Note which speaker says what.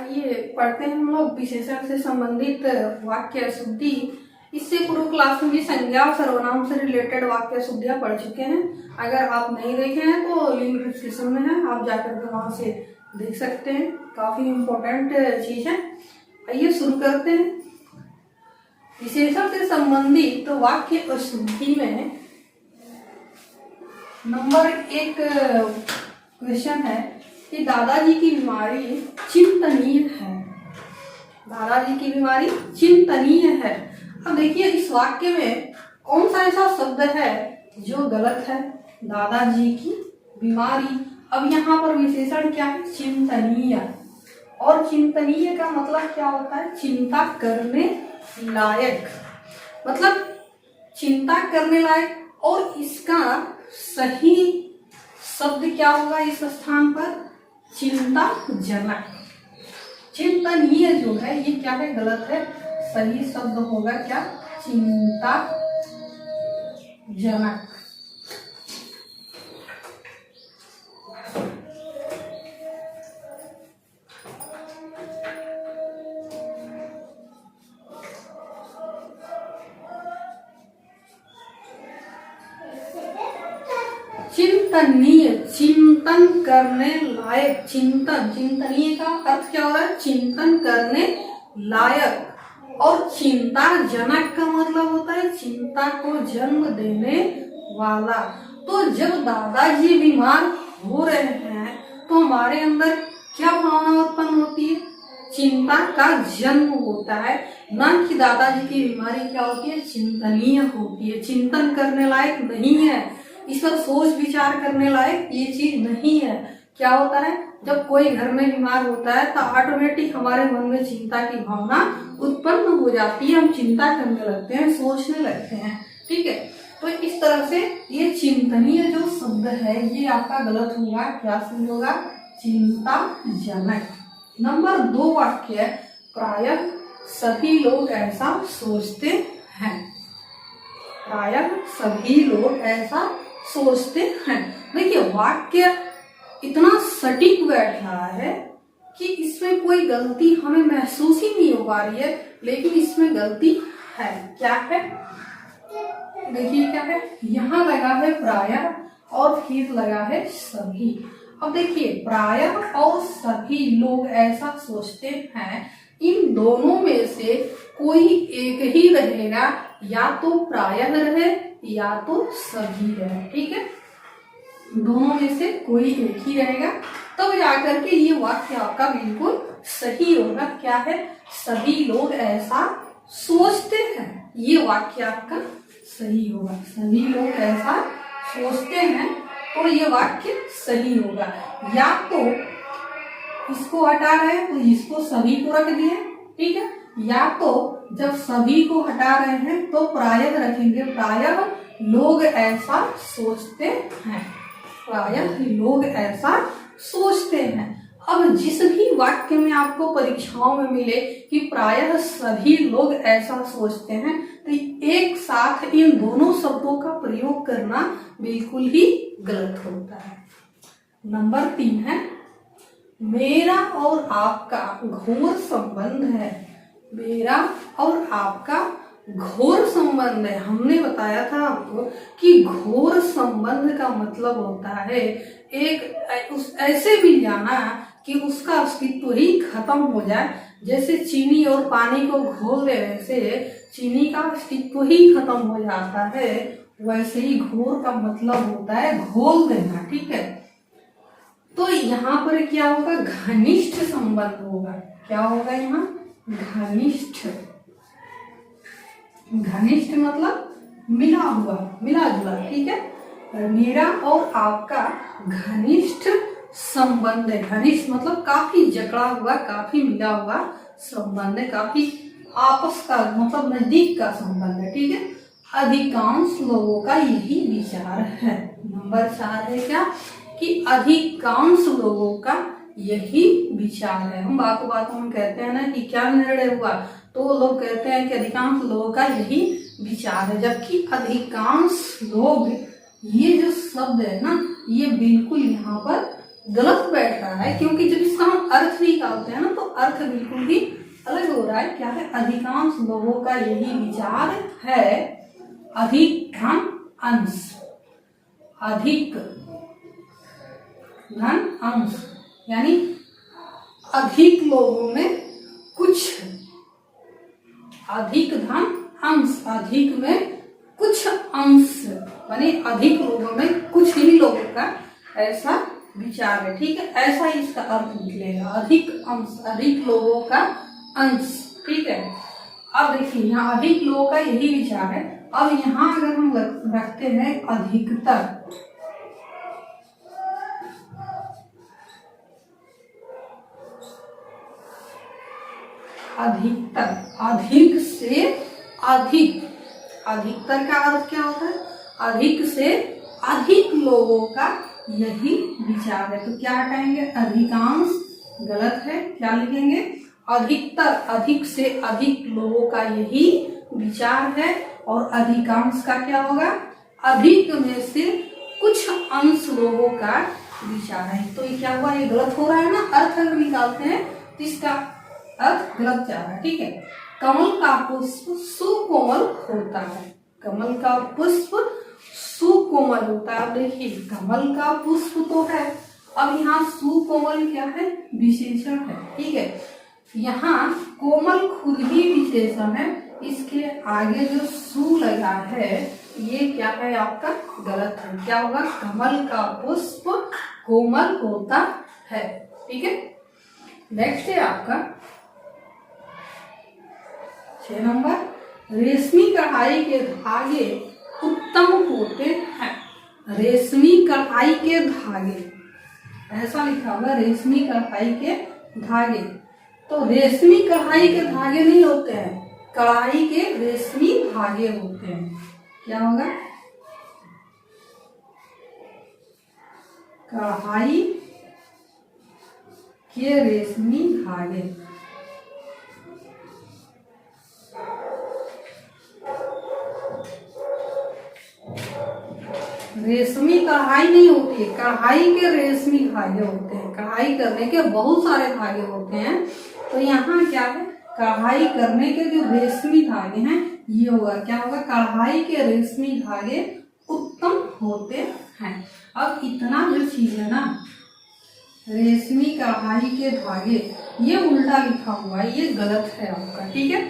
Speaker 1: आइए पढ़ते हैं हम लोग विशेषण से संबंधित वाक्य शुद्धि। इससे पूर्व क्लास में भी संज्ञा और सर्वनाम से रिलेटेड वाक्य शुद्धियां पढ़ चुके हैं। अगर आप नहीं देखे हैं तो लिंक डिस्क्रिप्शन में है, आप जाकर के वहां से देख सकते हैं। काफी इम्पोर्टेंट चीज है। आइए शुरू करते हैं। विशेषण से संबंधित वाक्य शुद्धि में नंबर 1 क्वेश्चन है कि दादाजी की बीमारी चिंतनीय है। दादाजी की बीमारी चिंतनीय है। अब देखिए इस वाक्य में कौन सा ऐसा शब्द है जो गलत है। दादाजी की बीमारी, अब यहाँ पर विशेषण क्या है? चिंतनीय। और चिंतनीय का मतलब क्या होता है? चिंता करने लायक, मतलब चिंता करने लायक। और इसका सही शब्द क्या होगा इस स्थान पर? चिंताजनक। चिंतनीय जो है ये क्या है? गलत है। सही शब्द होगा क्या? चिंताजनक। चिंतनीय, चिंतन करने लायक। चिंतन, चिंतनीय का अर्थ क्या हो रहा है? चिंतन करने लायक। और चिंताजनक का मतलब होता है चिंता को जन्म देने वाला। तो जब दादाजी बीमार हो रहे हैं तो हमारे अंदर क्या भावना उत्पन्न होती है? चिंता का जन्म होता है। ना कि दादाजी की बीमारी क्या होती है? चिंतनीय होती है। चिंतन करने लायक नहीं है, इस पर सोच विचार करने लायक ये चीज नहीं है। क्या होता है? जब कोई घर में बीमार होता है तो ऑटोमेटिक हमारे मन में चिंता की भावना उत्पन्न हो जाती है। हम चिंता करने लगते हैं, सोचने लगते हैं। ठीक है, तो इस तरह से ये चिंतनीय जो शब्द है ये आपका गलत होगा। क्या शब्द होगा? चिंताजनक। नंबर 2 वाक्य है, प्रायः सभी लोग ऐसा सोचते हैं। प्रायः सभी लोग ऐसा सोचते हैं। देखिए वाक्य इतना सटीक बैठ रहा है कि इसमें कोई गलती हमें महसूस ही नहीं हो पा रही है, लेकिन इसमें गलती है। क्या है? देखिए क्या है, यहाँ लगा है प्रायः और फिर लगा है सभी। अब देखिए प्रायः और सभी लोग ऐसा सोचते हैं, इन दोनों में से कोई एक ही रहेगा। या तो प्रायः रहे या तो सभी रहे। ठीक है, दोनों में से कोई एक ही रहेगा, तब जाकर के ये वाक्य आपका बिल्कुल सही होगा। क्या है? सभी लोग ऐसा सोचते हैं। ये वाक्य आपका सही होगा। सभी लोग ऐसा सोचते हैं तो ये वाक्य सही होगा। या तो इसको हटा रहे हैं तो इसको सभी को रख दिए। ठीक है, या तो जब सभी को हटा रहे हैं तो प्रायः रखेंगे। प्रायः लोग ऐसा सोचते हैं। प्रायः लोग ऐसा सोचते हैं। अब जिस भी वाक्य में आपको परीक्षाओं में मिले कि प्रायः सभी लोग ऐसा सोचते हैं, तो एक साथ इन दोनों शब्दों का प्रयोग करना बिल्कुल ही गलत होता है। नंबर 3 है, मेरा और आपका घोर संबंध है। मेरा और आपका घोर संबंध है। हमने बताया था आपको कि घोर संबंध का मतलब होता है एक उस ऐसे भी जाना कि उसका अस्तित्व ही खत्म हो जाए। जैसे चीनी और पानी को घोल देने से चीनी का अस्तित्व ही खत्म हो जाता है, वैसे ही घोर का मतलब होता है घोल देना। ठीक है, तो यहाँ पर क्या होगा? घनिष्ठ संबंध होगा। क्या होगा यहाँ? घनिष्ठ। घनिष्ठ मतलब मिला हुआ, मिला जुला। ठीक है, मेरा और आपका घनिष्ठ संबंध है। घनिष्ठ मतलब काफी जकड़ा हुआ, काफी मिला हुआ संबंध है, काफी आपस का मतलब नजदीक का संबंध है। ठीक है, अधिकांश लोगों का यही विचार है। नंबर 4 है क्या? कि अधिकांश लोगों का यही विचार है। हम बातों में कहते हैं ना कि क्या निर्णय हुआ, तो लोग कहते हैं कि अधिकांश लोगों का यही विचार है। जबकि अधिकांश लोग ये जो शब्द है ना, ये बिल्कुल यहाँ पर गलत बैठ रहा है, क्योंकि जब इसका हम अर्थ निकालते हैं ना तो अर्थ बिल्कुल ही अलग हो रहा है। क्या है? अधिकांश लोगों का यही विचार है। अधिक धन अंश, अधिक धन अंश यानी अधिक लोगों में कुछ, अधिक धन अंश, अधिक में कुछ अंश यानी अधिक लोगों में कुछ ही लोगों का ऐसा विचार है। ठीक है, ऐसा ही इसका अर्थ निकलेगा, अधिक अंश, अधिक लोगों का अंश। ठीक है, अब देखिए यहाँ अधिक लोगों का यही विचार है। अब यहाँ अगर हम रखते हैं अधिकतर, अधिकतर, अधिक से अधिक, अधिकतर का अर्थ क्या होता है? अधिक से अधिक लोगों का यही विचार है। तो क्या हटाएंगे? अधिकांश गलत है, क्या लिखेंगे? अधिकतर, अधिक से अधिक लोगों का यही विचार है। और अधिकांश का क्या होगा? अधिक में से कुछ अंश लोगों का विचार है। तो ये क्या हुआ? ये गलत हो रहा है ना। अर्थ अगर निकालते हैं तो इसका अर्थ गलत जा रहा है। ठीक है, कमल का पुष्प सुकोमल होता है, कमल का पुष्प सुकोमल होता है। अब देखिए कमल का पुष्प तो है, अब यहाँ सुकोमल क्या है? विशेषण है। ठीक है, यहाँ कोमल खुद ही विशेषण है, इसके आगे जो सु लगा है ये क्या है? आपका गलत है। क्या होगा? कमल का पुष्प कोमल होता है। ठीक है, नेक्स्ट है आपका 6 नंबर, रेशमी कढ़ाई के धागे उत्तम होते हैं। रेशमी कढ़ाई के धागे, ऐसा लिखा होगा रेशमी कढ़ाई के धागे। तो रेशमी कढ़ाई के धागे नहीं होते हैं, कढ़ाई के रेशमी धागे होते हैं। क्या होगा? कढ़ाई के रेशमी धागे। रेशमी कढ़ाई नहीं होती है, कढ़ाई के रेशमी धागे होते हैं। कढ़ाई करने के बहुत सारे धागे होते हैं, तो यहाँ क्या है? कढ़ाई करने के जो रेशमी धागे हैं ये होगा। क्या होगा? कढ़ाई के रेशमी धागे उत्तम होते हैं। अब इतना जो चीज है ना, रेशमी कढ़ाई के धागे, ये उल्टा लिखा हुआ है, ये गलत है आपका। ठीक है,